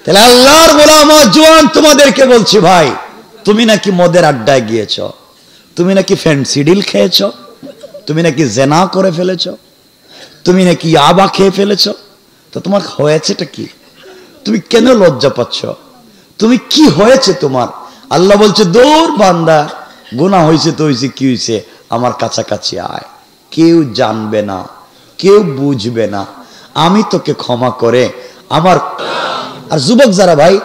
তাহলে আল্লাহর গোলাম জওয়ান তোমাদেরকে বলছি ভাই, তুমি নাকি মদের আড্ডায় গিয়েছ, তুমি নাকি ফেন্সিডিল খেয়েছ, তুমি নাকি জেনা করে ফেলেছ, তুমি নাকি ইয়াবা খেয়ে ফেলেছ, তো তোমার হয়েছেটা কি? তুমি কেন লজ্জা পাচ্ছ? তুমি কি হয়েছে তোমার? আল্লাহ বলছে দূর বান্দা, গুনাহ হয়েছে তো হয়েছে, কি হয়েছে, আমার কাছাকাছি আয়, কেউ জানবে না, কেউ বুঝবে না, আমি তোকে ক্ষমা করে আমার। আর যুবক যারা ভাই,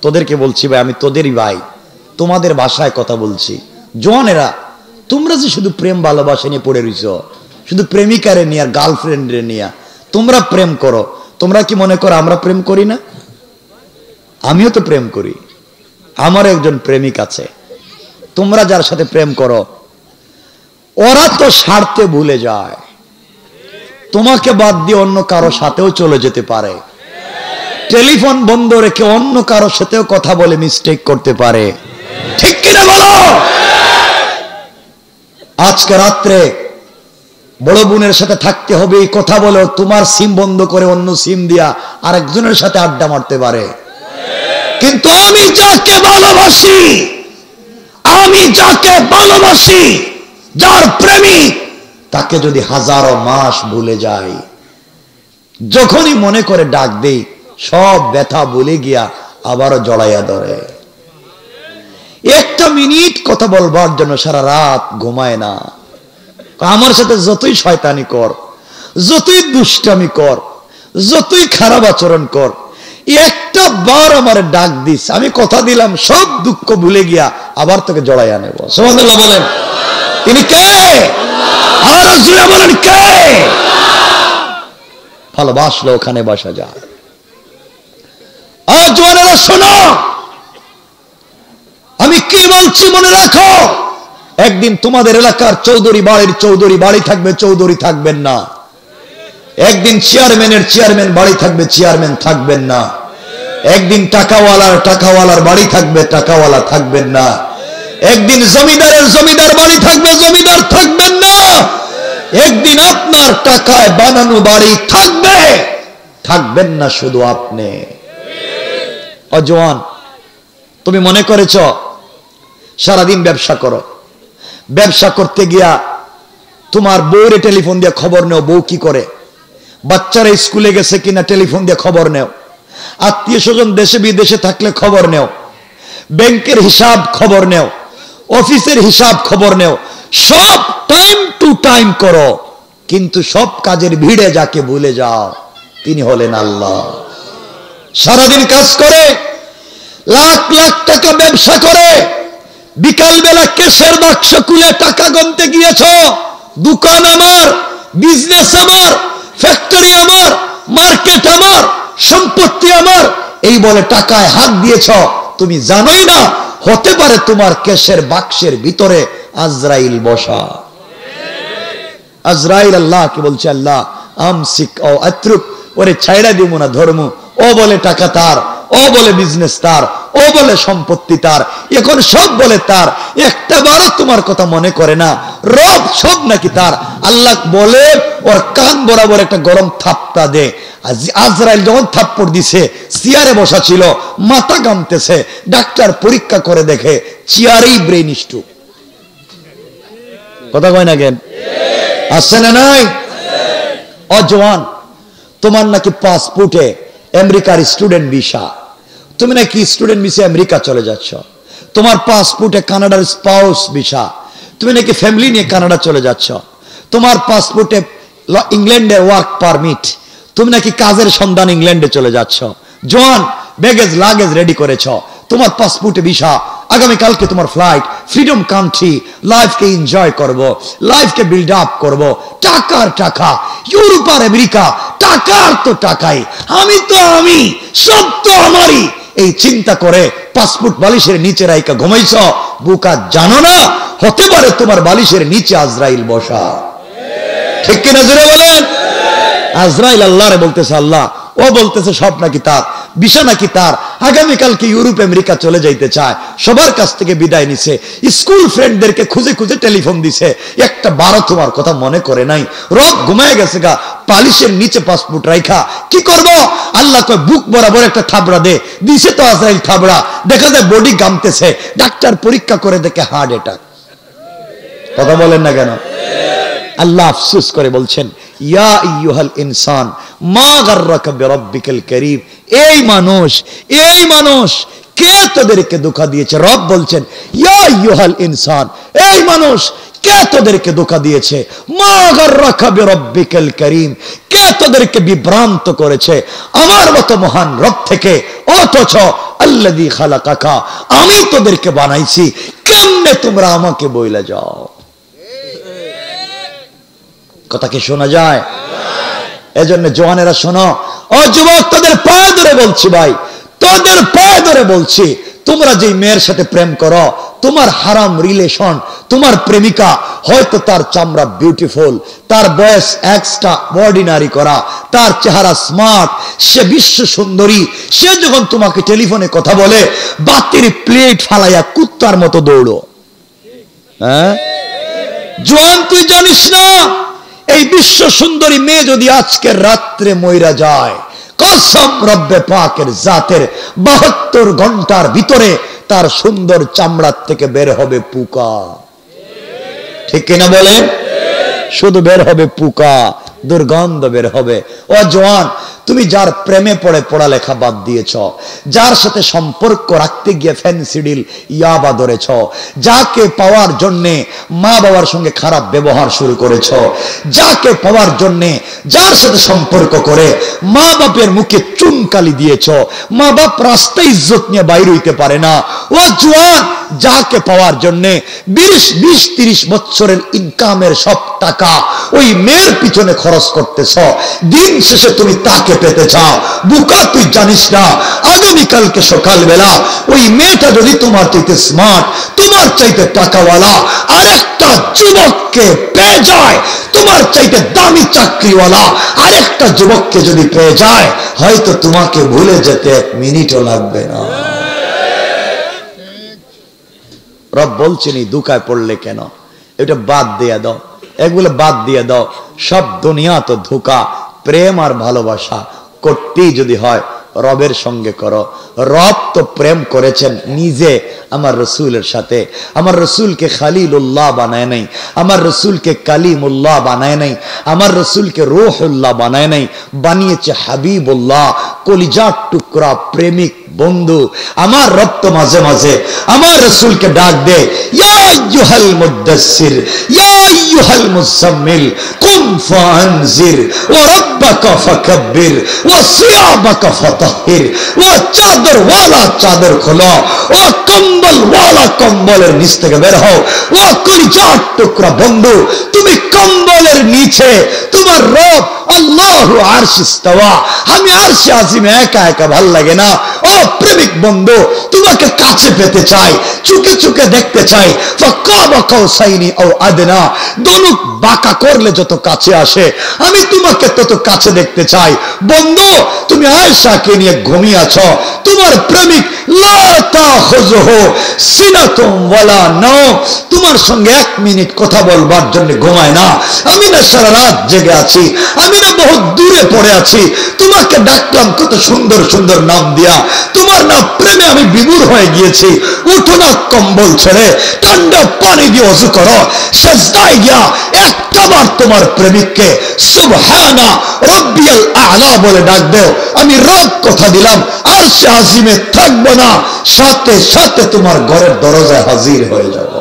তোদেরকে বলছি ভাই, আমি তোদেরই ভাই, তোমাদের ভাষায় কথা বলছি। জওয়ানেরা, তোমরা যে শুধু প্রেম ভালোবাসা নিয়ে পড়ে রইছ, শুধু প্রেমিকারে নিয়ে আর গার্লফ্রেন্ডরে নিয়ে তোমরা প্রেম করো, তোমরা কি মনে করো আমরা প্রেম করি না? আমিও তো প্রেম করি, আমার একজন প্রেমিক আছে। তোমরা যার সাথে প্রেম করো, ওরা তো স্বার্থে ভুলে যায়, তোমাকে বাদ দিয়ে অন্য কারো সাথেও চলে যেতে পারে, টেলিফোন বন্ধ রেখে অন্য কারো সাথেও কথা বলে মিস্টেক করতে পারে, ঠিক কিনা বলো? আজকে রাত্রে বড় বোনের সাথে থাকতে হবে, এই কথা বলো, তোমার সিম বন্ধ করে অন্য সিম দিয়া আরেকজনের সাথে আড্ডা মারতে পারে। কিন্তু আমি যাকে ভালোবাসি, আমি যাকে ভালোবাসি, যার প্রেমিক, তাকে যদি হাজারো মাস ভুলে যাই, যখনই মনে করে ডাক দেই, সব ব্যথা ভুলে গিয়া আবারও জড়াইয়া ধরে। একটা মিনিট কথা বলবার জন্য সারা রাত ঘুমায় না। আমার সাথে যতই শয়তানি কর, যতই দুষ্টামি কর, যতই খারাপ আচরণ কর, একটা বার আমার ডাক দিস, আমি কথা দিলাম সব দুঃখ ভুলে গিয়া আবার তোকে জড়াইয়া নেব। সুবহানাল্লাহ বলেন। তিনি কে? আর জোরে বলেন কে? ভালোবাসলে ওখানে বসা যায়। আজ জওয়ানেরা শোনো, আমি কি বলছি মনে রাখো। একদিন তোমাদের এলাকার চৌধুরী বাড়ির চৌধুরী বাড়ি থাকবে, চৌধুরী থাকবেন না। একদিন চেয়ারম্যানের চেয়ারম্যান বাড়ি থাকবে, চেয়ারম্যান থাকবেন না। একদিন টাকাওয়ালার বাড়ি থাকবে, টাকাওয়ালা থাকবেন না। একদিন জমিদারের জমিদার বাড়ি থাকবে, জমিদার থাকবেন না। একদিন আপনার টাকায় বানানো বাড়ি থাকবে, থাকবেন না শুধু আপনি। অজওয়ান, তুমি মনে করেছ সারাদিন ব্যবসা করো, ব্যবসা করতে গিয়া তোমার বউরে টেলিফোন দিয়ে খবর নেও বউ কি করে, বাচ্চারা স্কুলে গেছে কিনা টেলিফোন দিয়ে খবর নেও, আত্মীয় স্বজন দেশে বিদেশে থাকলে খবর নেও, ব্যাংকের হিসাব খবর নেও, অফিসের হিসাব খবর নেও, সব টাইম টু টাইম করো। কিন্তু সব কাজের ভিড়ে যাকে ভুলে যাও, তিনি হলেন আল্লাহ। সারাদিন কাজ করে, লাখ লাখ টাকা ব্যবসা করে, বিকাল বেলা কেশের বাক্স খুলে টাকা গুনতে গিয়েছ। দোকান আমার, বিজনেস আমার, ফ্যাক্টরি আমার, মার্কেট আমার, সম্পত্তি আমার, এই বলে টাকায় হাত দিয়েছ। তুমি জানোই না হতে পারে তোমার কেশের বাক্সের ভিতরে আজরাইল বসা। আজরাইল আল্লাহকে বলছে, আল্লাহ আমসিক ও আত্রুক, ওরে ছাইড়া দিব না ধর্ম। ও বলে টাকা তার, ও বলে বিজনেস তার, ও বলে সম্পত্তি তার, এখন সব বলে তার, একটা বারও তোমার কথা মনে করে না। রব সব নাকি তার। আল্লাহ বলে ওর কান বরাবর একটা গরম থাপ্পড় দে। আজরাইল যখন থাপ্পড় দিছে, চেয়ারে বসা ছিল, মাথা ঘামতেছে, ডাক্তার পরীক্ষা করে দেখে চেয়ারেই ব্রেইন স্ট্রোক। কথা কয় না কেন? আসছে না নাই? অজওয়ান, তোমার নাকি পাসপোর্টে আমেরিকার স্টুডেন্ট ভিসা, তুমি নাকি স্টুডেন্ট ভিসা আমেরিকা চলে যাচ্ছ। তোমার পাসপোর্টে কানাডার স্পাউস ভিসা, তুমি নাকি ফ্যামিলি নিয়ে কানাডা চলে যাচ্ছ। তোমার পাসপোর্টে ইংল্যান্ডের ওয়ার্ক পারমিট, তুমি নাকি কাজের সন্ধান ইংল্যান্ডে চলে যাচ্ছ। জওয়ান, ব্যাগেজ লাগেজ রেডি করেছ, তোমার পাসপোর্টে ভিসা, আগামী কালকে তোমার ফ্লাইট, ফ্রিডম কান্ট্রি, লাইফকে এনজয় করব, লাইফকে বিল্ড আপ করব। টাকার টাকা, ইউরোপ আর আমেরিকা, টাকার তো টাকাই, আমি তো আমি, সব তো আমারই। এই চিন্তা করে পাসপোর্ট বালিশের নিচে রাইকা ঘুমাইছ। বুকা জানো না হতে পারে তোমার বালিশের নিচে আজরাইল বসা। ঠিক কিনা জোরে বলেন? আজরাইল আল্লাহরে বলতেছে, আল্লাহ ও বলতেছে সব নাকি তার, বিষয় নাকি তার, আগামীকালকে ইউরোপ আমেরিকা চলে যাইতে চায়, সবার কাছ থেকে বিদায় নিছে, স্কুল ফ্রেন্ডদেরকে খুঁজে খুঁজে টেলিফোন দিছে, একটা বারো তোমার কথা মনে করে নাই, রব ঘুমায় গেছে গা, পালিশের নিচে পাসপোর্ট রাইখা কি করব? আল্লাহ কয় বুক বরাবর একটা থাবড়া দে, দিছে তো আজরাইল থাবড়া, দেখা যায় বডি গামতেছে, ডাক্তার পরীক্ষা করে দেখে হার্ট অ্যাটাক। কথা বলেন না কেন? আল্লাহ আফসোস করে বলছেন, ইয়া আইয়ুহাল ইনসান মা গাররাকা বিরাব্বিকাল কারীম, এই মানুষ কে তোদেরকে ধোঁকা দিয়েছে? রব বলছেন, ইয়া আইয়ুহাল ইনসান, এই মানুষ কে তোদেরকে ধোঁকা দিয়েছে? মা গাররাকা বিরাব্বিকাল কারীম, কে তোদেরকে বিভ্রান্ত করেছে আমার মতো মহান রব থেকে? অথচ আল্লাযী খালাকাকা, আমি তোদেরকে বানাইছি, কেমনে তোমরা আমাকে বইলা যাও? কথা কি শোনা যায়? এজন্য জওয়ানেরা শোনো, ও যুবক, তোদের পায়ে ধরে বলছি ভাই, তোদের পায়ে ধরে বলছি, তোমরা যে মেয়ের সাথে প্রেম করো, তোমার হারাম রিলেশন, তোমার প্রেমিকা হয়তো তার চামড়া বিউটিফুল, তার বয়স এক্সট্রা অর্ডিনারি করা, তার চেহারা স্মার্ট, সে বিশ্ব সুন্দরী, সে যখন তোমাকে টেলিফোনে কথা বলে বাতির প্লেট ফালাইয়া কুত্তার মতো দৌড়ো। হ্যাঁ জোয়ান, তুই জানিস না এই বিশ্ব সুন্দরী মেয়ে যদি আজকে রাত্রে মইরা যায়, কসম রব্বে পাকের জাতের 72 ঘন্টার ভিতরে তার সুন্দর চামড়ার থেকে বের হবে পোকা। ঠিক কিনা বলেন? শুধু বের হবে পোকা, দুর্গন্ধ বের হবে। ও জওয়ান, তুমি যার প্রেমে পড়ে পড়ালেখা বাদ দিয়েছ, যার সাথে সম্পর্ক রাখতে গিয়ে ফেন্সিডিল ইয়াবা ধরেছ, যাকে পাওয়ার জন্যে মা বাবার সঙ্গে খারাপ ব্যবহার শুরু করেছ, যাকে পাওয়ার জন্যে যার সাথে সম্পর্ক করে মা বাপের মুখে চুনকালি দিয়েছ, মা বাপ রাস্তায় ইজ্জত নিয়ে বাইর হইতে পারে না। ও জওয়ান, যাকে পাওয়ার জন্যে 20-30 বছরের ইনকামের সব টাকা ওই মেয়ের পিছনে খরচ করতেছ, দিন শেষে তুমি তাকে পেতে চাও। বুকা, তুই জানিস না আগামীকালকে সকালবেলা ওই মেয়েটা যদি তোমার চাইতে স্মার্ট, তোমার চাইতে টাকাওয়ালা আরেকটা যুবককে পেয়ে যায়, তোমার চাইতে দামি চাকরিওয়ালা আরেকটা যুবককে যদি পেয়ে যায়, হয়তো তোমাকে ভুলে যেতে 1 মিনিটও লাগবে না। রব বলছেন এই দুঃখায় পড়লে কেন? এটা বাদ দিয়ে দাও, এগুলো বাদ দিয়ে দাও। সব দুনিয়া তো ধোঁকা, প্রেম আর ভালোবাসা করতেই যদি হয় রবের সঙ্গে করো। রব তো প্রেম করেছেন নিজে আমার রসুলের সাথে, আমার রসুলকে খালিলুল্লাহ বানায় নাই, আমার রসুলকে কালিমুল্লাহ বানায় নাই, আমার রসুলকে রূহুল্লাহ বানায় নাই, বানিয়েছে হাবিবুল্লাহ, কলিজার টুকরা প্রেমিক বন্ধু। আমার রব তো মাঝে মাঝে আমার রসুলকে ডাক দে, ইয়া আইয়ুহাল মুদ্দাসসির, ইয়া আইয়ুহাল মুজাম্মিল, কুম ফাআনজির, ওয়া রাব্বাকা ফাকাব্বির, ওয়া সিয়াবাকা ফাতাহহির, ওয়া চাদর ওয়ালা চাদর খোলো, ও কম্বল ওয়ালা কম্বলের নিচ থেকে বের হও। ও কলিজার টুকরা বন্ধু, তুমি কম্বলের নিচে তোমার রব আল্লাহু আরশ ইস্তাওয়া, আমি আরশে আজিমে একা একা ভাল লাগে না। ও প্রেমিক বন্ধু, তোমাকে কাছে পেতে চাই, চুকে চুকে দেখতে চাই। ফাকাবা কাউসাইনি আও আদনা, দনুক বাঁকা করলে যত কাছে আসে আমি তোমাকে তত কাছে দেখতে চাই। বন্ধু, তুমি আয়েশাকে নিয়ে ঘুমিয়ে আছো, তোমার প্রেমিক লা তাখুযুহু সিনাতুম ওয়ালা নাওম, তোমার সঙ্গে 1 মিনিট কথা বলবার জন্য ঘুমায় না। আমি না সারা রাত জেগে আছি, আমি না বহুত দূরে পড়ে আছি, তোমাকে ডাকলাম কত সুন্দর সুন্দর নাম দিয়া, তোমার না প্রেমে আমি বিমূঢ় হয়ে গিয়েছি। উঠো না কম্বল ছেড়ে, ঠান্ডা পানি দিয়ে ওযু করো, সিজদায় গিয়া একটাবার তোমার প্রেমিককে সুবহানা রাব্বিয়াল আ'লা বলে ডাক দাও। আমি রব কথা দিলাম আরশে আজিমে থাকবো না, সাথে সাথে তোমার ঘরের দরজায় হাজির হয়ে যাব।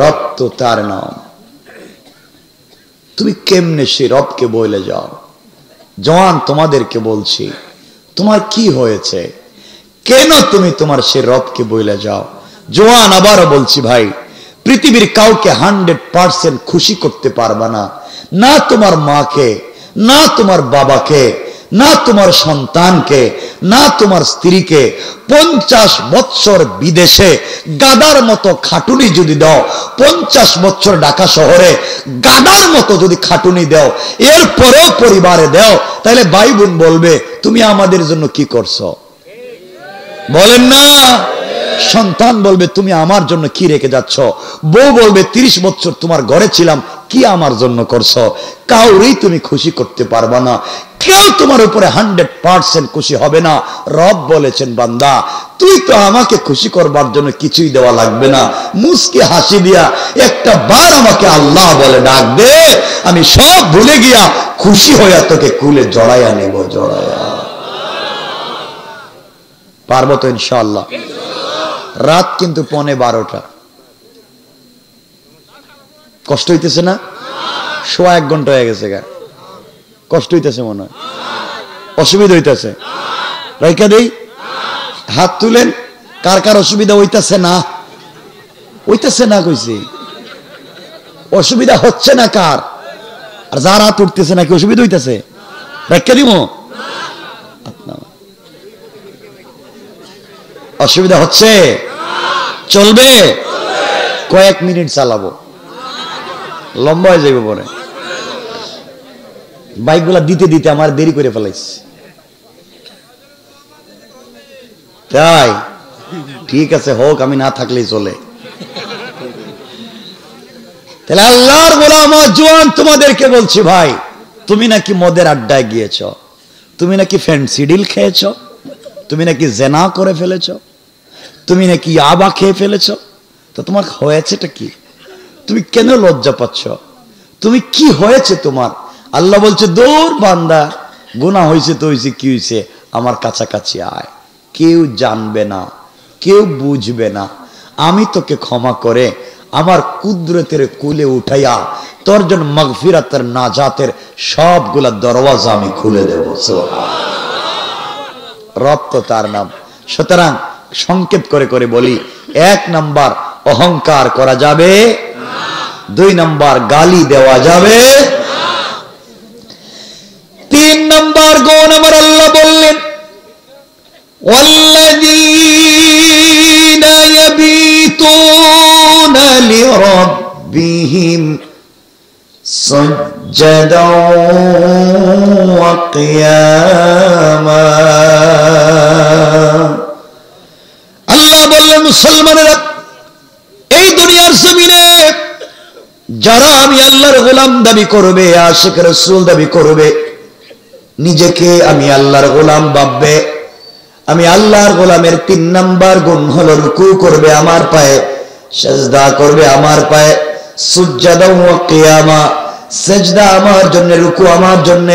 রব তো তার নাম, তুমি কেমনে সে রবকে বলে যাও? জওয়ান, তোমাদেরকে বলছি, তোমার কি হয়েছে? কেন তুমি তোমার সে রবকে বলে যাও? জওয়ান, আবারও বলছি ভাই, পৃথিবীর কাউকে 100% খুশি করতে পারবা না, না তোমার মাকে, না তোমার বাবাকে, না তোমার সন্তানকে, না তোমার স্ত্রীকে 50 বছর বিদেশে গাদার মতো খাটুনি যদি দাও, 50 বছর ঢাকা শহরে গাদার মতো যদি খাটুনি দাও, এরপরেও পরিবারে দাও, তাহলে ভাই বোন বলবে তুমি আমাদের জন্য কি করছো? বলেন না? সন্তান বলবে তুমি আমার জন্য কি রেখে যাচ্ছ? বউ বলবে 30 বছর তোমার ঘরে ছিলাম, কি আমার জন্য করছো? কাউরেই তুমি খুশি করতে পারবা না, কেউ তোমার উপরে 100% খুশি হবে না। রব বলেছেন বান্দা তুই তো আমাকে খুশি করবার জন্য কিছুই দেওয়া লাগবে না, মুস্কি হাসি দিয়া একটা বার আমাকে আল্লাহ বলে ডাক দে, আমি সব ভুলে গিয়া খুশি হইয়া তোকে কুলে জড়াইয়া নেব। জড়াইয়া পারবো তো ইনশাআল্লাহ? রাত কিন্তু 11:15। কষ্ট হইতেছে না? 1.5 ঘন্টা হয়ে গেছে গা, কষ্ট হইতেছে মনে হয়, অসুবিধা হইতেছে? রাইখা দেই, হাত তুলেন কার কার অসুবিধা হইতেছে না? হইতেছে না কইছি, অসুবিধা হচ্ছে না কার? আর যার হাত উঠতেছে নাকি অসুবিধা হইতেছে? রাইখা দিব? অসুবিধা হচ্ছে? চলবে? কয়েক মিনিট চালাবো, লম্বা হয়ে যাবে পরে। বাইকগুলা দিতে দিতে আমার দেরি করে ফেলাইছে। তাই ঠিক আছে, হোক, আমি না থাকলেই চলে। তাহলে আল্লাহর গোলাম জওয়ান তোমাদেরকে বলছি ভাই, তুমি নাকি মদের আড্ডায় গিয়েছ, তুমি নাকি ফ্যান্সি ডিল খেয়েছ, তুমি নাকি জেনা করে ফেলেছ, তুমি নাকি ইয়াবা খেয়ে ফেলেছ, তো তোমার হয়েছেটা কি? তুমি কেন লজ্জা পাচ্ছ? তুমি কি হয়েছে তোমার? আল্লাহ বলছে দূর বান্দা, গুনাহ হয়েছে তো হয়েছে, কি হয়েছে, আমার কাছাকাছি আয়, কেউ জানবে না, কেউ বুঝবে না, আমি তোকে ক্ষমা করে আমার কুদরতের কুলে উঠাইয়া তোর জন্য মাগফিরাতের নাজাতের সবগুলা দরওয়াজা আমি খুলে দেব। রব তো তার নাম। সুতরাং সংক্ষেপ করে করে বলি, 1 নাম্বার অহংকার করা যাবে, 2 নাম্বার গালি দেওয়া যাবে, 3 নাম্বার গুণ আমার আল্লাহ বললেন ওয়াল্লাযীনা ইয়াবিতুনা লিরাব্বিহিম সাজ্জাদান ওয়া কিয়ামা। আল্লাহ বললেন মুসলমানেরা, এই দুনিয়ার জমিনে যারা আমি আল্লাহর গোলাম দাবি করবে, আশিক রাসূল দাবি করবে, নিজেকে আমি আল্লাহর গোলাম ভাববে, আমি আল্লাহর গোলামের 3 নাম্বার গুণ হলো রুকু করবে আমার পায়ে, সিজদা করবে আমার পায়ে, সুজদা ওয়া কিয়ামা, সিজদা আমার জন্য, রুকু আমার জন্য।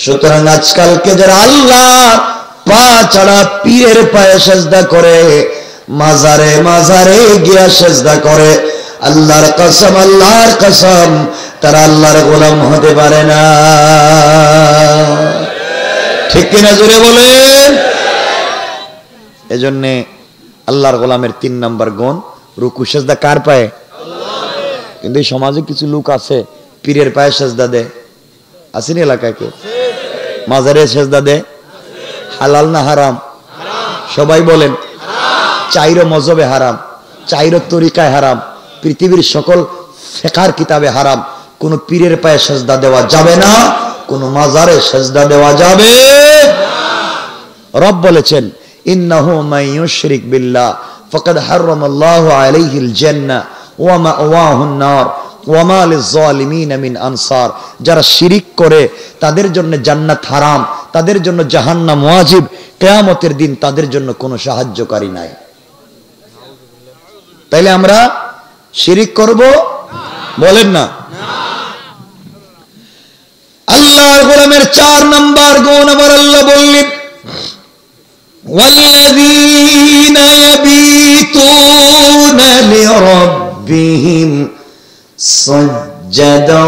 সুতরাং আজকালকে যারা আল্লাহ পা ছাড়া পীরের পায়ে সিজদা করে, মাজারে মাজারে গিয়া সিজদা করে, আল্লাহর কসম, আল্লাহর কসম, তারা আল্লাহর গোলাম হতে পারে না। ঠিক কিনা জোরে বলেন? এজন্য আল্লাহর গোলামের 3 নাম্বার গুণ রুকু সিজদা কার পায়ে? কিন্তু এই সমাজে কিছু লোক আছে পীরের পায়ে সিজদা দেয়, আসেনি এলাকায় কেউ? মাজারে সিজদা দেয়, হালাল না হারাম? সবাই বলেন। 4 মযহবে হারাম, 4 তরিকায় হারাম, পৃথিবীর সকল ফিকহের কিতাবে হারাম। কোন পীরের পায়ে সিজদা দেওয়া যাবে না, কোন মাজারে সিজদা দেওয়া যাবে না। রব বলেছেন ইন্নাহু মান ইউশরিক বিল্লাহ ফাকাদ হারামাল্লাহু আলাইহিল জান্নাহ ওয়া মাওয়াহুন নার ওয়া মা লিয-যালিমিন মিন আনসার। যারা শিরিক করে তাদের জন্য জান্নাত হারাম, তাদের জন্য জাহান্নাম ওয়াজিব, কিয়ামতের দিন তাদের জন্য কোনো সাহায্যকারী নাই। তাইলে আমরা শিরিক করব? বলেন না। আল্লাহর গোলামের 4 নাম্বার গুণ আমার আল্লাহ বললেন ওয়াল্লাযীনা ইয়াবিতুনা লিরাব্বিহিম সাজ্জাদান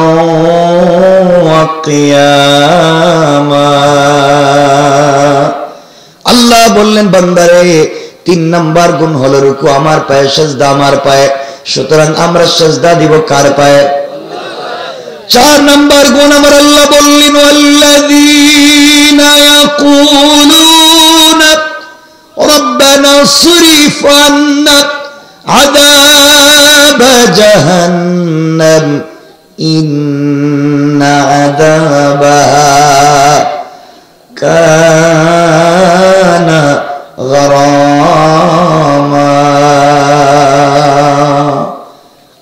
ওয়া কিয়ামা। আল্লাহ বললেন বান্দারে 3 নাম্বার গুণ হলো রুকু আমার পায়ে, সিজদা আমার পায়ে। সুতরাং আমরা সিজদা দিব কার পায়ে? 4 নাম্বার গুণ আমার আল্লাহ বললেন ওয়াল্লাযীনা ويقولون ربنا اصرف عنا عذاب جهنم إن عذابها كان غراما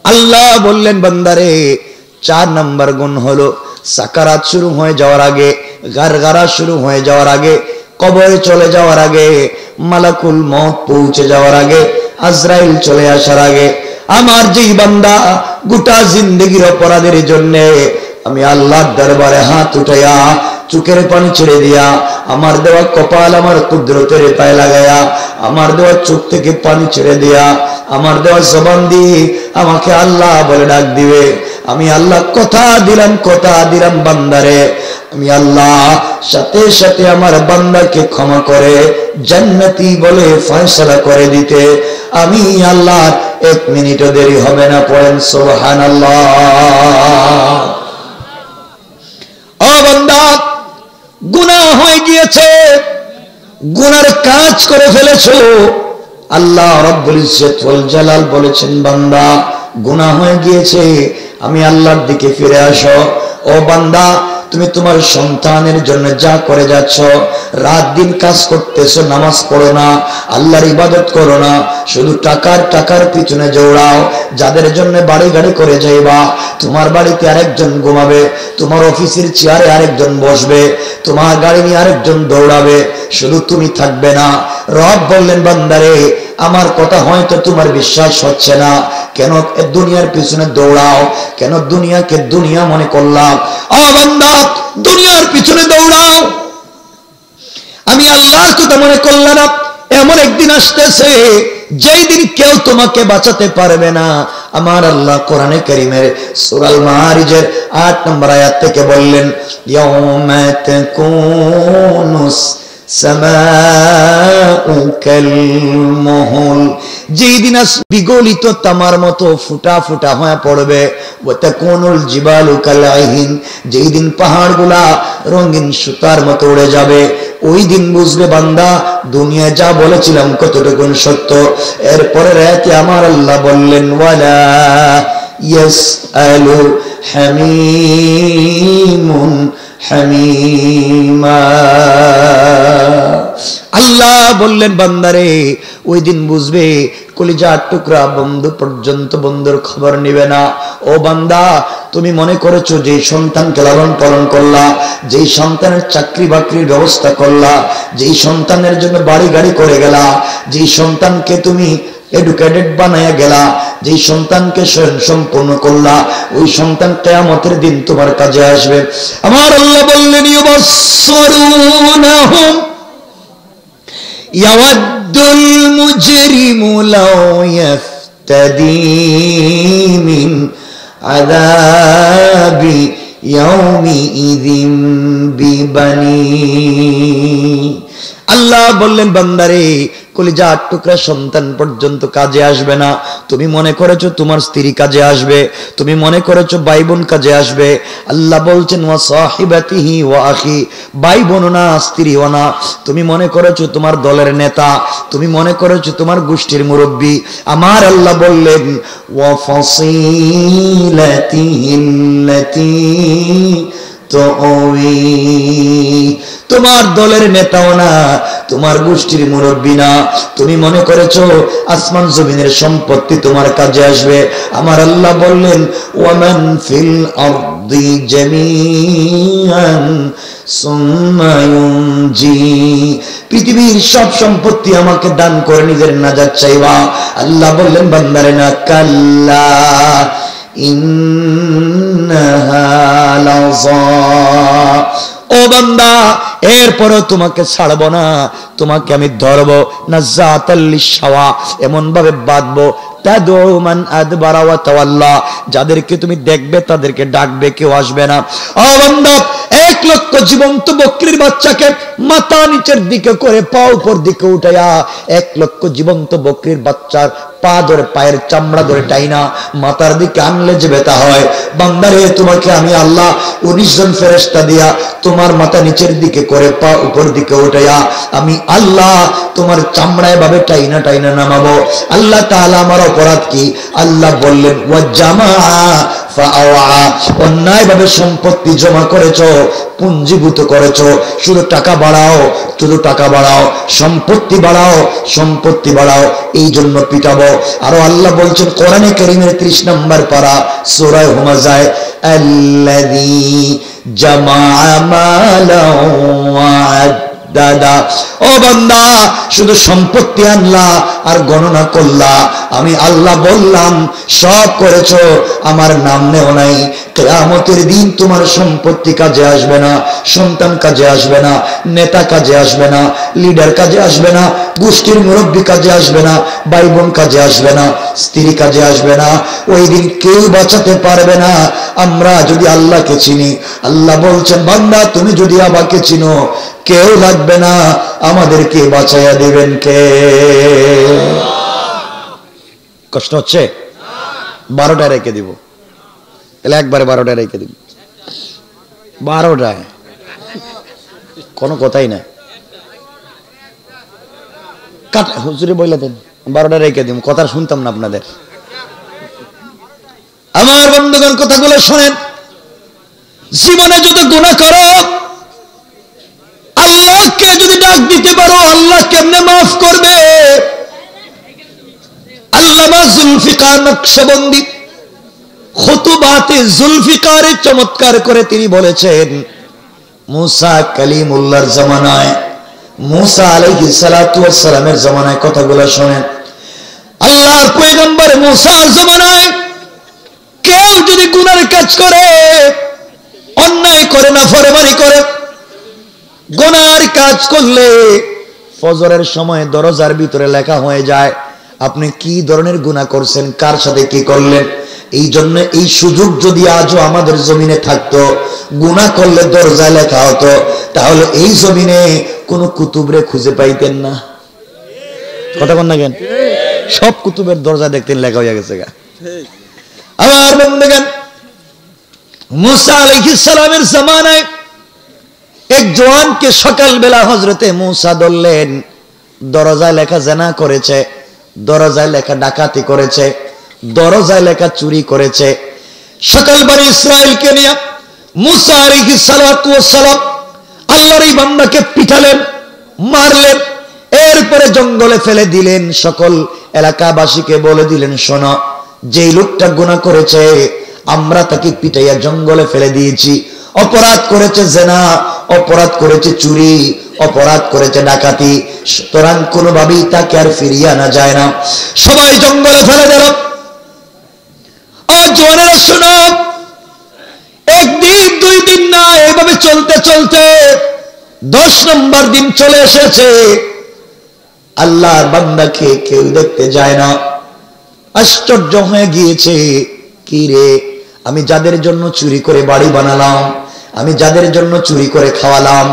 আল্লাহ বললেন বান্দারে 4 নম্বর গুণ হলো সাকারাত শুরু হয়ে যাওয়ার আগে, গারগারা শুরু হয়ে যাওয়ার আগে, কবরে চলে যাওয়ার আগে, মালাকুল মউত পৌঁছে যাওয়ার আগে, আজরাইল চলে আসার আগে আমার যেই বান্দা গোটা জিন্দেগির অপরাধের জন্য আমি আল্লাহর দরবারে হাত উঠাইয়া চোখের পানি ছেড়ে দিয়া আমার দেওয়া কপাল আমার কুদরতের পায়ে লাগায়া আমার দেওয়া চোখ থেকে পানি ছেড়ে দিয়া আমার দেওয়া জবান দিয়ে আমাকে আল্লাহ বলে ডাক দিবে, আমি আল্লাহ কথা দিলাম বান্দারে, আমি আল্লাহ সাথে সাথে আমার বান্দাকে ক্ষমা করে জান্নাতি বলে ফয়সালা করে দিতে আমি আল্লাহ 1 মিনিটও দেরি হবে না। পড়েন সুবহানাল্লাহ। ও বান্দা, গুনাহ হয়ে গিয়েছে, গুনার কাজ করে ফেলেছো, আল্লাহ রাব্বুল ইজ্জত ওয়াল জালাল বলেছেন বান্দা গুনাহ হয়ে গিয়েছে, আমি আল্লাহর দিকে ফিরে আসো। ও বান্দা, তুমি তোমার সন্তানের জন্য যা করে যাচ্ছ, রাত দিন কাজ করতেছো, নামাজ পড়ো না, আল্লাহর ইবাদত করো না, শুধু টাকার পিছনে দৌড়াও। যাদের জন্য বাড়ি গাড়ি করে যাইবা, তোমার বাড়িতে আরেকজন ঘুমাবে, তোমার অফিসের চেয়ারে আরেকজন বসবে, তোমার গাড়ি নিয়ে আরেকজন দৌড়াবে, শুধু তুমি থাকবে না। রব বললেন বান্দারে আমার কথা হয়তো তোমার বিশ্বাস হচ্ছে না, কেন দুনিয়ার পিছনে দৌড়াও, কেন দুনিয়াকে দুনিয়া মনে করলাম। ও বান্দা, দুনিয়ার পিছনে দৌড়াও, আমি আল্লাহর কথা মনে করলাম না। এমন একদিন আসতেছে যেই দিন কেউ তোমাকে বাঁচাতে পারবে না। আমার আল্লাহ কোরআনে কারীমের সূরা আল মাআরিজের 8 নম্বর আয়াত থেকে বললেন ইয়াউমা তাকুনুস সামাউ কালমুহুল, যেই দিন বিগলিত তামার মতো ফুটা ফুটা হয়ে পড়বে। ওয়া তাকুনুল জিবালু কালআইহিন, যেই দিন পাহাড়গুলা রঙিন সুতার মতো উড়ে যাবে, ওই দিন বুঝবে বান্দা দুনিয়া যা বলেছিলাম কতটুকু সত্য। এরপরে রাতে আমার আল্লাহ বললেন ওয়ালা ইয়াসআলু হামিমুন হামিমা, আল্লাহ বললেন বান্দারে ওই দিন বুঝবে কলিজার টুকরা বন্ধু পর্যন্ত বন্ধুর খবর নিবে না। ও বান্দা, তুমি মনে করেছো যে সন্তানকে লালন পালন করলা, যেই সন্তানের চাকরি বাকরির ব্যবস্থা করলা, যেই সন্তানের জন্য বাড়ি গাড়ি করে গেলা, যেই সন্তানকে তুমি এডুকেটেড বানায়া গেলা, যেই সন্তানকে স্বয়ং সম্পূর্ণ করলা, ওই সন্তান কিয়ামতের দিন তোমার কাজে আসবে। আমার আল্লাহ বললেন ইউবাসসিরুনাহুম ইয়াওয়াদ্দুল মুজরিমু লাউ ইয়াফতাদি মিন আযাবি ইয়াউমিইযিন বিবানি। আল্লাহ বললেন বান্দারে কলিজার টুকরা সন্তান পর্যন্ত কাজে আসবে না। তুমি মনে করেছো তোমার স্ত্রী কাজে আসবে, তুমি মনে করেছো ভাই বোন কাজে আসবে। আল্লাহ বলছেন ওয়া সাহিবাতিহি ওয়া আখি, ভাই বোন না, স্ত্রীও না। তুমি মনে করেছো তোমার দলের নেতা, তুমি মনে করেছো তোমার গোষ্ঠীর মুরব্বী। আমার আল্লাহ বললেন ওয়া ফাসিলাতিহিল্লাতী তুআওয়ি, তোমার দলের নেতাও না, তোমার গোষ্ঠীর মুরব্বী না। তুমি মনে করেছো আসমান জমিনের সম্পত্তি তোমার কাজে আসবে। আমার আল্লাহ বললেন ওয়ামান ফিল আরদি জামিআন সুম্মা ইউনজি, পৃথিবীর সব সম্পত্তি আমাকে দান করে নিজের নাজাত চাইবা। আল্লাহ বললেন বান্দারে না, কাল্লা ইন্নাহা লাযা, ও বান্দা এরপরও তোমাকে ছাড়বো না, তোমাকে আমি ধরবো নাযাতাল লিশাওয়া, এমন ভাবে বাঁধবো তাদউ মান আদবারা ওয়া তাওয়াল্লা, যাদেরকে তুমি দেখবে তাদেরকে ডাকবে, কেউ আসবে না। ও বান্দা 1 লক্ষ জীবন্ত বকরির বাচ্চাকে মাথা নিচের দিকে করে পা উপর দিকে উঠাইয়া 1 লক্ষ জীবন্ত বকরির বাচ্চার পা ধরে পায়ের চামড়া ধরে টাইনা মাথার দিকে আনলে যে ব্যথা হয়, বান্দারে তোমাকে আমি আল্লাহ 19 জন ফেরেশতা দিয়া তোমার মাথা নিচের দিকে করে পা উপর দিকে উঠাইয়া আমি আল্লাহ তোমার চামড়ায় ভাবে টাইনা টাইনা নামাবো। আল্লাহ তাআলা আমার অপরাধ কি? আল্লাহ বললেন ওয়াজামা ফাআওয়া, অন্যায় ভাবে সম্পত্তি জমা করেছো, পুঞ্জীভূত করেছো, শুধু টাকা বাড়াও, শুধু টাকা বাড়াও, সম্পত্তি বাড়াও, সম্পত্তি বাড়াও, এই জন্য পিটাবো। আরো আল্লাহ বলছেন কোরআনে কারীমের 30 নম্বর পারা সূরা হুমাযায়, আল্লাযী জামাআ মালাও ওয়া দাদা, ও বান্দা শুধু সম্পত্তি আনলা আর গণনা করলা, আমি আল্লাহ বললাম সব করেছো, আমার নাম নেও নাই। কিয়ামতের দিন তোমার সম্পত্তি কাজে আসবে না, সন্তান কাজে আসবে না, নেতা কাজে আসবে না, লিডার কাজে আসবে না, গোষ্ঠীর মুরব্বী কাজে আসবে না, ভাই বোন কাজে আসবে না, স্ত্রী কাজে আসবে না। ওই দিন কেউ বাঁচাতে পারবে না আমরা যদি আল্লাহকে চিনি। আল্লাহ বলছেন বান্দা তুমি যদি আমাকে চিনো কেউ লাগবে না, আমাদেরকে বাঁচাইয়া দিবেন কে? কষ্ট হচ্ছে? 12টায় রেখে দিব, তাহলে একবারে 12টায় রেখে দিব। 12টায় কোনো কথাই না, হুজুরে বইলা দেন 12টায় রেখে দিব, কথা শুনতাম না আপনাদের। আমার বন্ধুগণ কথাগুলো শোনেন, জীবনে যত গুনাহ করো আল্লাহকে যদি ডাক দিতে পারো আল্লাহ কেমনে মাফ করবে? আল্লামা জুলফিকার নকশবন্দি খুতুবাতে জুলফিকারে চমৎকার করে তিনি বলেছেন, মুসা কালিমুল্লাহর জামানায়, মুসা আলাইহিস সালাতু ওয়াস সালামের জামানায়, কথাগুলো শোনেন, আল্লাহর পয়গম্বর মুসার জামানায় কেউ যদি গুনার কাজ করে, অন্যায় করে, নাফরমানি করে, গুনার কাজ করলে ফজরের সময় দরজার ভিতরে লেখা হয়ে যায় আপনি কি ধরনের গুনাহ করছেন, কার সাথে কি করলেন। এই জন্য এই সুযোগ যদি আজও আমাদের জমিনে থাকতো, গুনাহ করলে দরজায় লেখা হতো, তাহলে এই জমিনে কোন কুতুবরে খুঁজে পাইতেন না। কথা বল না কেন? সব কুতুবের দরজা দেখতেন লেখা হয়ে গেছে গা। আমার বন্ধুগণ, মুসা আলাইহিস সালামের জামানায় এক জওয়ানকে সকালবেলা হযরতে মুসা ধরলেন, দরজায় লেখা জিনা করেছে, দরজায় লেখা ডাকাতি করেছে, দরজায় লেখা চুরি করেছে। সকাল বনি ইসরাইলকে নিয়ে মুসা আলাইহিস সালাতু ওয়াস সালাম আল্লাহর এই বান্দাকে পিটালেন, মারলেন, এরপরে জঙ্গলে ফেলে দিলেন। সকল এলাকাবাসীকে বলে দিলেন শোনো, যেই লোকটা গুনাহ করেছে আমরা তাকে পিটাইয়া জঙ্গলে ফেলে দিয়েছি। অপরাধ করেছে জিনা, অপরাধ করেছে চুরি, অপরাধ করেছে ডাকাতি, সুতরাং কোনোভাবেই তাকে আর ফিরিয়ে আনা যায় না। সবাই জঙ্গলে ফেলে দিল। জওয়ানেরা শোনো, একদিন 2 দিন না, এভাবে চলতে চলতে 10 নম্বর দিন চলে এসেছে। আল্লাহর বান্দাকে কেউ দেখতে যায় না। আশ্চর্য হয়ে গিয়েছে, কি রে, আমি যাদের জন্য চুরি করে বাড়ি বানালাম, আমি যাদের জন্য চুরি করে খাওয়ালাম,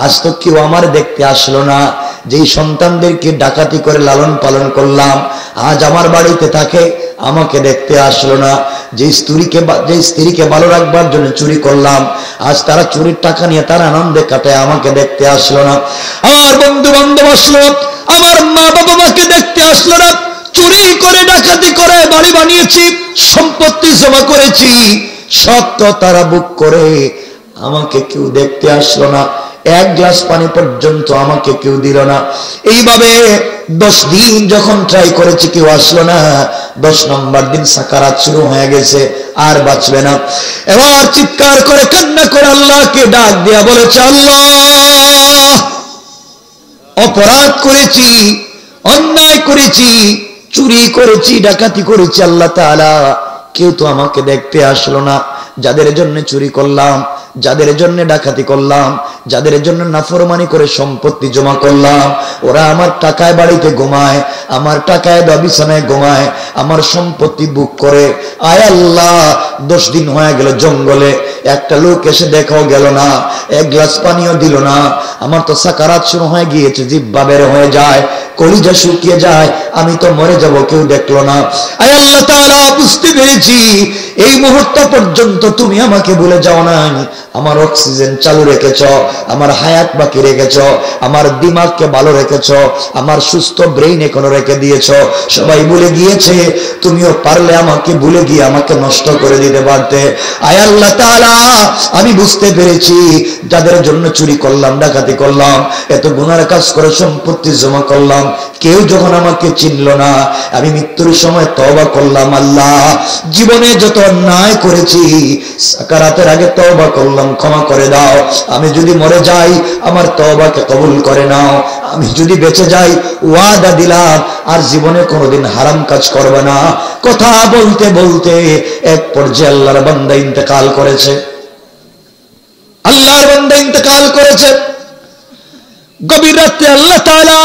আজ তো কেউ আমার দেখতে আসলো না। যেই সন্তানদেরকে ডাকাতি করে লালন পালন করলাম, আজ আমার বাড়িতে থাকে, আমাকে দেখতে আসলো না। যে স্ত্রীকে ভালো রাখবার জন্য চুরি করলাম, আজ তারা চুরির টাকা নিয়ে তারা আনন্দে কাটায়, আমাকে দেখতে আসলো না। আমার বন্ধু বান্ধব আসলো, আমার মা বাবা মাকে দেখতে আসলো না। চুরি করে ডাকাতি করে বাড়ি বানিয়েছি, সম্পত্তি জমা করেছি, সব তো তারা বুক করে, আমাকে কেউ দেখতে আসলো না। 1 গ্লাস পানি পর্যন্ত আমাকে কেউ দিল না। এইভাবে 10 দিন যখন ট্রাই করেছে, কেউ আসলো না। 10 নম্বর দিন সাকারাত শুরু হয়ে গেছে, আর বাঁচবে না। এবার চিৎকার করে কান্না করে আল্লাহকে ডাক দেয়া বলেছে, আল্লাহ অপরাধ করেছি, অন্যায় করেছি, চুরি করেছি, ডাকাতি করেছি, আল্লাহ তাআলা কেউ তো আমাকে দেখতে আসলো না। যাদের জন্য চুরি করলাম, যাদের জন্য ডাকাতি করলাম, যাদের জন্য নাফরমানি করে সম্পত্তি জমা করলাম, ওরা আমার টাকায় বাড়িতে ঘুমায়, আমার টাকায় বিছানায় ঘুমায়, আমার সম্পত্তি বুক করে। আয় আল্লাহ, 10 দিন হয়ে গেল জঙ্গলে, একটা লোক এসে দেখাও গেল না, এক গ্লাস পানিও দিল না। আমার তো সাকারাত শুরু হয়ে গিয়েছে, জিহ্বা বের হয়ে যায়, কলিজা শুকিয়ে যায়, আমি তো মরে যাব, কেউ দেখলো না। আয় আল্লাহ তাআলা, বুঝতে পেরেছি এই মুহূর্ত পর্যন্ত তুমি আমাকে ভুলে যাও নাই। আমার অক্সিজেন চালু রেখেছ, আমার হায়াত বাকি রেখেছ, আমার দিমাগকে ভালো রেখেছ, আমার সুস্থ ব্রেইন এখনো রেখে দিয়েছ। সবাই ভুলে গিয়েছে, তুমিও পারলে আমাকে ভুলে গিয়ে আমাকে নষ্ট করে দিতে পারতে। আয় আল্লাহ তাআলা, আমি বুঝতে পেরেছি যাদের জন্য চুরি করলাম, ডাকাতি করলাম, এত গুনার কাজ করে সম্পত্তি জমা করলাম, কেউ যখন আমাকে চিনল না, আমি মৃত্যুর সময় তওবা করলাম। আল্লাহ, জীবনে যত অন্যায় করেছি সাকারাতের আগে তওবা করলাম, ক্ষমা করে দাও। আমি যদি মরে যাই আমার তওবাকে কবুল করে নাও। আমি যদি বেঁচে যাই ওয়াদা দিলাম আর জীবনে কোনোদিন হারাম কাজ করবে না। কথা বলতে বলতে এক পর্যায়ে আল্লাহর বান্দা ইন্তেকাল করেছে। আল্লাহর বান্দা ইন্তেকাল করেছে। গভীর রাতে আল্লাহ তাআলা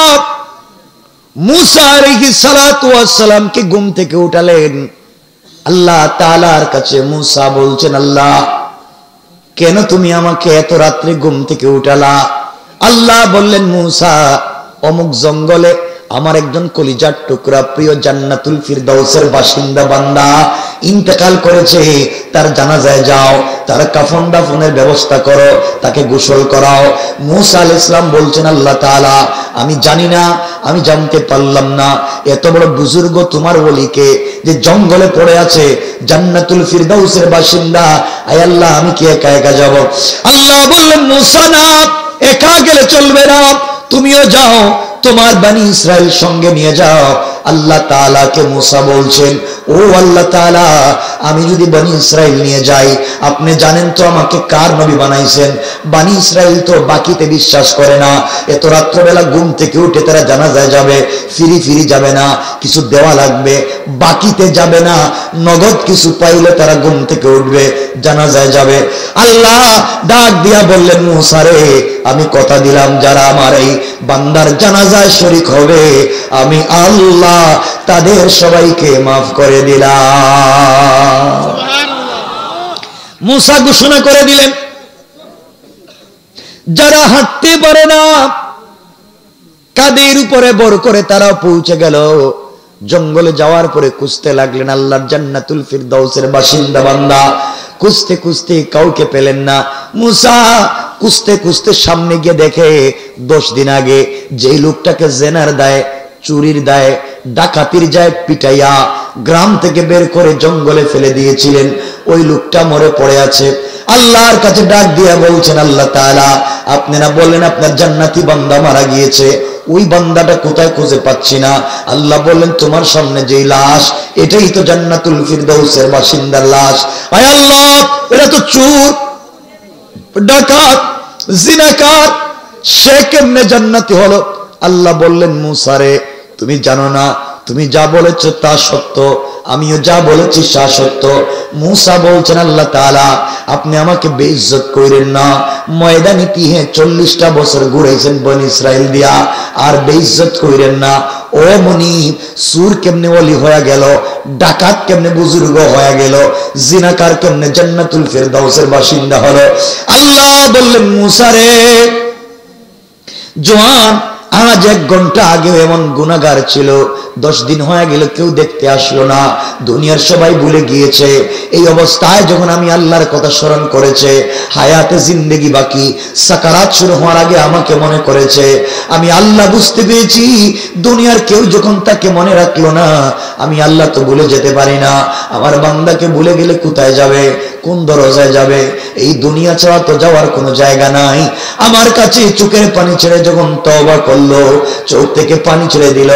মুসা আলাইহিস সালাতু ওয়াস সালামকে ঘুম থেকে উঠালেন। আল্লাহ তাআলার কাছে মুসা বলছেন, আল্লাহ কেন তুমি আমাকে এত রাত্রে ঘুম থেকে উঠালা? আল্লাহ বললেন, মুসা, অমুক জঙ্গলে আমার একজন কলিজার টুকরা প্রিয় জান্নাতুল ফিরদাউসের বাসিন্দা বান্দা ইন্তেকাল করেছে, তার জানাজায় যাও, তার কাফন দাফনের ব্যবস্থা করো, তাকে গোসল করাও। মুসা আলাইহিস সালাম বলছেন, আল্লাহ তাআলা আমি জানি না, আমি জানতে পারলাম না এত বড় বুজুর্গ তোমার ওলিকে যে জঙ্গলে পড়ে আছে, জান্নাতুল ফিরদাউসের বাসিন্দা, আয় আল্লাহ আমি কি একা একা যাব? আল্লাহ বললেন, মুসা না, একা গেলে চলবে না, তুমিও যাও, তোমার বনি ইসরাইল সঙ্গে নিয়ে যাও। আল্লাহ তাআলাকে মুসা বলছেন, ও আল্লাহ তাআলা, আমি যদি বনি ইসরাইল নিয়ে যাই, আপনি জানেন তো আমাকে কার নবী বানাইছেন? বনি ইসরাইল তো বাকিতে বিশ্বাস করে না। এত রাত্রবেলা ঘুম থেকে উঠে তারা জানাজায় যাবে, ফিরি ফিরি যাবে না, কিছু দেওয়া লাগবে, বাকিতে যাবে না, নগদ কিছু পাইলে তারা ঘুম থেকে উঠবে, জানাজায় যাবে। আল্লাহ ডাক দিয়া বললেন, মুসা রে, আমি কথা দিলাম যারা আমার এই বান্দার জানাজায় শরীক হবে আমি আল্লাহ তাদের সবাইকে মাফ করে দিলাম। মুসা ঘোষণা করে দিলেন, যারা হাঁটতে পারে না কাদের উপরে বর করে তারা পৌঁছে গেল। জঙ্গলে যাওয়ার পরে খুঁজতে লাগলেন আল্লাহর জান্নাতুল ফিরদাউসের বাসিন্দা বান্দা। খুঁজতে খুঁজতে কাউকে পেলেন না। মুসা খুঁজতে খুঁজতে সামনে গিয়ে দেখে 10 দিন আগে যেই লোকটাকে জেনার দায়, চুরির দায়, ডাকাতির দায় পিটাইয়া গ্রাম থেকে বের করে জঙ্গলে ফেলে দিয়েছিলেন, ওই লোকটা মরে পড়ে আছে। আল্লাহর কাছে ডাক দিয়া বলছেন, আল্লাহ তাআলা আপনারা বললেন আপনার জান্নাতি বান্দা মারা গিয়েছে, ওই বান্দাটা কোথায় খুঁজে পাচ্ছি না। আল্লাহ বললেন, তোমার সামনে যে লাশ, এটাই তো জান্নাতুল ফিরদাউসের বাসিন্দার লাশ। আয় আল্লাহ, এরা তো চোর, ডাকাত, জিনাকার, সে কেমনে জান্নাতি হলো? আল্লাহ বললেন, মুসা রে, তুমি জানো না, তুমি যা বলেছো তা সত্য, আমিও যা বলেছি তা সত্য। মুসা বলছেন, আল্লাহ তাআলা আপনি আমাকে বেইজ্জত কইরেন না। ময়দানে তিহে 40টা বছর ঘুরাইছেন বনি ইসরাইল দিয়া, আর বেইজ্জত কইরেন না। ও মুনিব, সুর কেমনে ওলি হয়ে গেল, ডাকাত কেমনে বুজুর্গ হয়ে গেল, জিনাকার কেমনে জান্নাতুল ফিরদাউসের বাসিন্দা হলো? আল্লাহ বললেন, মুসা রে জওয়ান, আজ 1 ঘন্টা আগে এমন গুনাহগার ছিল, 10 দিন হয়ে গেল কেউ দেখতে আসলো না, দুনিয়ার সবাই ভুলে গিয়েছে। এই অবস্থায় যখন আমি আল্লাহর কথা স্মরণ করেছে, হায়াতে জিন্দেগি বাকি, সাকারাত শুরু হওয়ার আগে আমাকে মনে করেছে। আমি আল্লাহ বুঝতে পেরেছি দুনিয়ার কেউ যখন তাকে মনে রাখলো না, আমি আল্লাহ তো ভুলে যেতে পারি না। আমার বান্দাকে ভুলে গেলে কোথায় যাবে, কোন দরজায় যাবে? এই দুনিয়া ছাড়া তো যাওয়ার কোনো জায়গা নাই। আমার কাছে চোখের পানি ছেড়ে যখন তওবা করলো, চোখ থেকে পানি ছেড়ে দিল,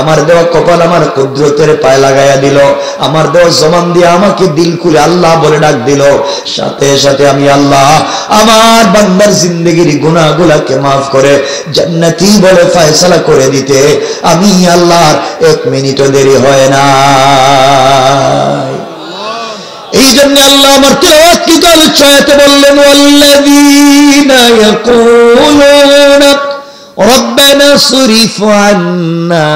আমার দেওয়া কপাল আমার কুদরতের পায়ে লাগাইয়া দিল, আমার দেওয়া জবান দিয়ে আমাকে দিল খুলে আল্লাহ বলে ডাক দিল। সাথে সাথে আমি আল্লাহ আমার বান্দার জিন্দেগির গুনাহগুলোকে মাফ করে জান্নাতি বলে ফয়সালা করে দিতে আমি আল্লাহর 1 মিনিটও দেরি হয় না। এই জন্য আল্লাহ আমার তেলাওয়াতকৃত আলোচনাতে বললেন ওয়াল্লাযীনা ইয়াকুলুনা রব্বানা সরিফ আন্না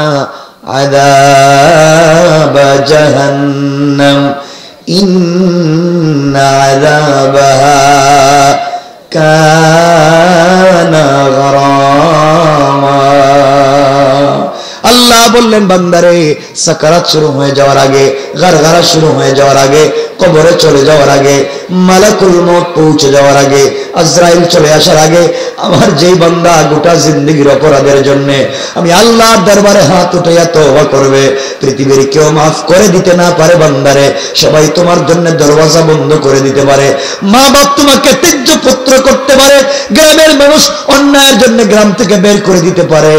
আযাব জাহান্নাম ইন্না আযাবাহা কানা গরামা। আল্লাহ বললেন বান্দারে সাকারাত শুরু হয়ে যাওয়ার আগে, গারগারা শুরু হয়ে যাওয়ার আগে, কবরে চলে যাওয়ার আগে, মালাকুল মউত পৌঁছে যাওয়ার আগে, আজরাইল চলে আসার আগে আমার যেই বান্দা গোটা জিন্দেগীর অপরাধের জন্য আমি আল্লাহর দরবারে হাত উঠাইয়া তওবা করবে, পৃথিবীর কেউ মাফ করে দিতে না পারে বান্দারে, সবাই তোমার জন্য দরওয়াজা বন্ধ করে দিতে পারে, মা বাপ তোমাকে ত্যায্য পুত্র করতে পারে, গ্রামের মানুষ অন্যায়ের জন্য গ্রাম থেকে বের করে দিতে পারে,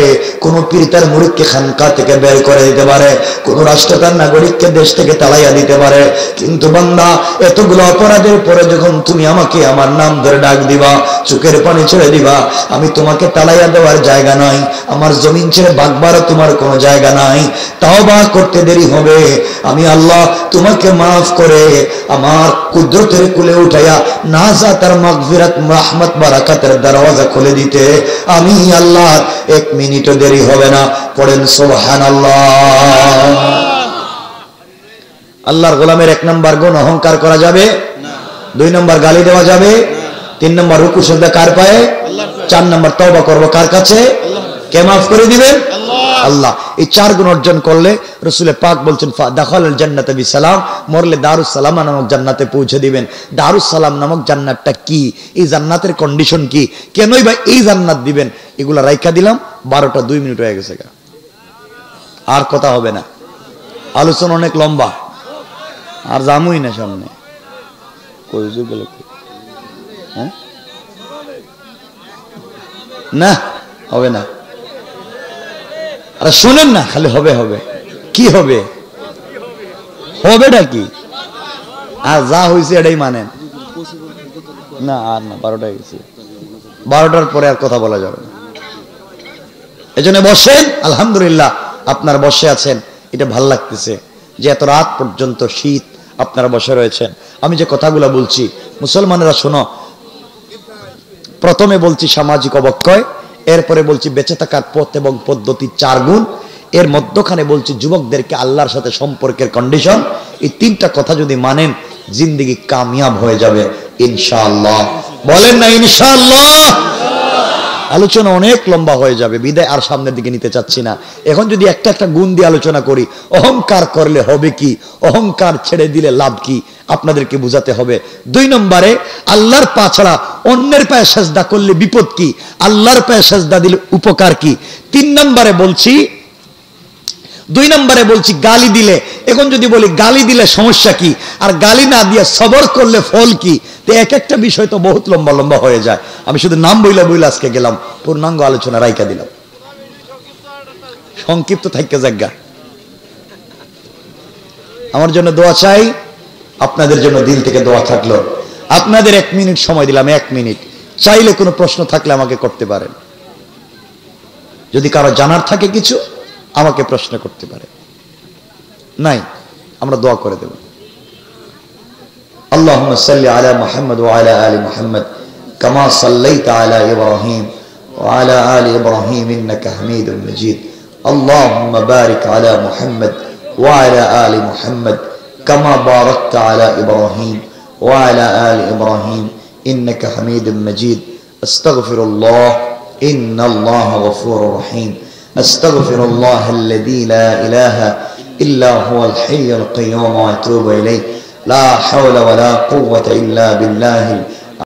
কোন পীর তার মুরিদকে খানকা থেকে বের করে দিতে পারে, কোন রাষ্ট্র তার নাগরিককে দেশ থেকে তাড়াইয়া দিতে পারে, কিন্তু বান্দা এতগুলো অপরাধের পরে যখন তুমি আমাকে আমার নাম ধরে ডাক দিবা, চোখের পানি ছেড়ে দিবা, আমি তোমাকে তাড়াইয়া দেওয়ার জায়গা নাই, আমার জমিন ছেড়ে ভাগবারও তোমার কোনো জায়গা নাই, তাওবা করতে দেরি হবে, আমি আল্লাহ তোমাকে মাফ করে আমার কুদরতের কুলে উঠাইয়া নাজাত আর মাগফিরাত রাহমাত বারাকাতের দরওয়াজা খুলে দিতে আমি আল্লাহ 1 মিনিটও দেরি হবে না। পড়েন সুবহানাল্লাহ। আল্লাহর গোলামের 1 নম্বর গুণ অহংকার করা যাবে না, 2 নম্বর গালি দেওয়া যাবে না, 3 নম্বর রুকু সিজদা কার পায়ে, 4 নম্বর তওবা করব কার কাছে, কে মাফ করে দিবেন, আল্লাহ। এই 4 গুণ অর্জন করলে রাসূল পাক বলছেন দাখালাল জান্নাতা বিসালাম, মরলে দারুস সালাম নামক জান্নাতে পৌঁছে দিবেন। দারুস সালাম নামক জান্নাতটা কি, এই জান্নাতের কন্ডিশন কি, কেনই বা এই জান্নাত দিবেন, এগুলা রাইখা দিলাম। 12টা 2 মিনিট হয়ে গেছে, আর কথা হবে না, আলোচনা অনেক লম্বা, আর জামুই না সামনে, কই গেল না, হবে না, আরে শোনেন না, খালি হবে হবে, কি হবে, হবেটা কি, আর যা হয়েছে এটাই মানেন না, আর না 12টা গেছে, 12টার পরে আর কথা বলা যাবে না। এজন্য বসেন, আলহামদুলিল্লাহ আপনারা বসে আছেন, এটা ভাল লাগতেছে যে এত রাত পর্যন্ত শীত আপনারা বসে রয়েছেন। আমি যে কথাগুলো বলছি মুসলমানেরা শোনো, প্রথমে বলছি সামাজিক অবক্ষয়, এরপরে বলছি বেঁচে থাকার পথ এবং পদ্ধতি 4 গুণ, এর মধ্যখানে বলছি যুবকদেরকে আল্লাহর সাথে সম্পর্কের কন্ডিশন। এই 3টা কথা যদি মানেন জিন্দেগি কামিয়াব হয়ে যাবে ইনশাআল্লাহ। বলেন না ইনশাআল্লাহ। আলোচনা অনেক লম্বা হয়ে যাবে, বিদায় আর সামনের দিকে নিতে চাচ্ছি না। এখন যদি একটা একটা গুণ দিয়ে আলোচনা করি, অহংকার করলে হবে কি, অহংকার ছেড়ে দিলে লাভ কি, আপনাদেরকে বুঝাতে হবে। 2 নম্বরে আল্লাহর পা ছাড়া অন্যের পায়ে সেজদা করলে বিপদ কি, আল্লাহর পায়ে সেজদা দিলে উপকার কি। 3 নম্বরে বলছি, 2 নম্বরে বলছি গালি দিলে, এখন যদি বলি গালি দিলে সমস্যা কি, আর গালি না দিয়ে সবর করলে ফল কি, তো এক একটা বিষয় তো বহুত লম্বা লম্বা হয়ে যায়। আমি শুধু নাম বইলা বইলা আজকে গেলাম, পূর্ণাঙ্গ আলোচনা রাইকা দিলাম, সংক্ষিপ্ত থাইকা জায়গা। আমার জন্য দোয়া চাই, আপনাদের জন্য দিল থেকে দোয়া থাকলো। আপনাদের 1 মিনিট সময় দিলাম, 1 মিনিট, চাইলে কোনো প্রশ্ন থাকলে আমাকে করতে পারেন, যদি কারো জানার থাকে কিছু আমাকে প্রশ্ন করতে পারে, নাই আমরা দোয়া করে দেব। اللهم صل على محمد وعلى آل محمد كما صليت على إبراهيم وعلى آل إبراهيم إنك حميد مجيد اللهم بارك على محمد وعلى آل محمد كما باركت على إبراهيم وعلى آل إبراهيم إنك حميد مجيد استغفر الله إن الله غفور رحيم استغفر الله الذي لا إله إلا هو الحي القيوم وأتوب إليه لا حول ولا قوة إلا بالله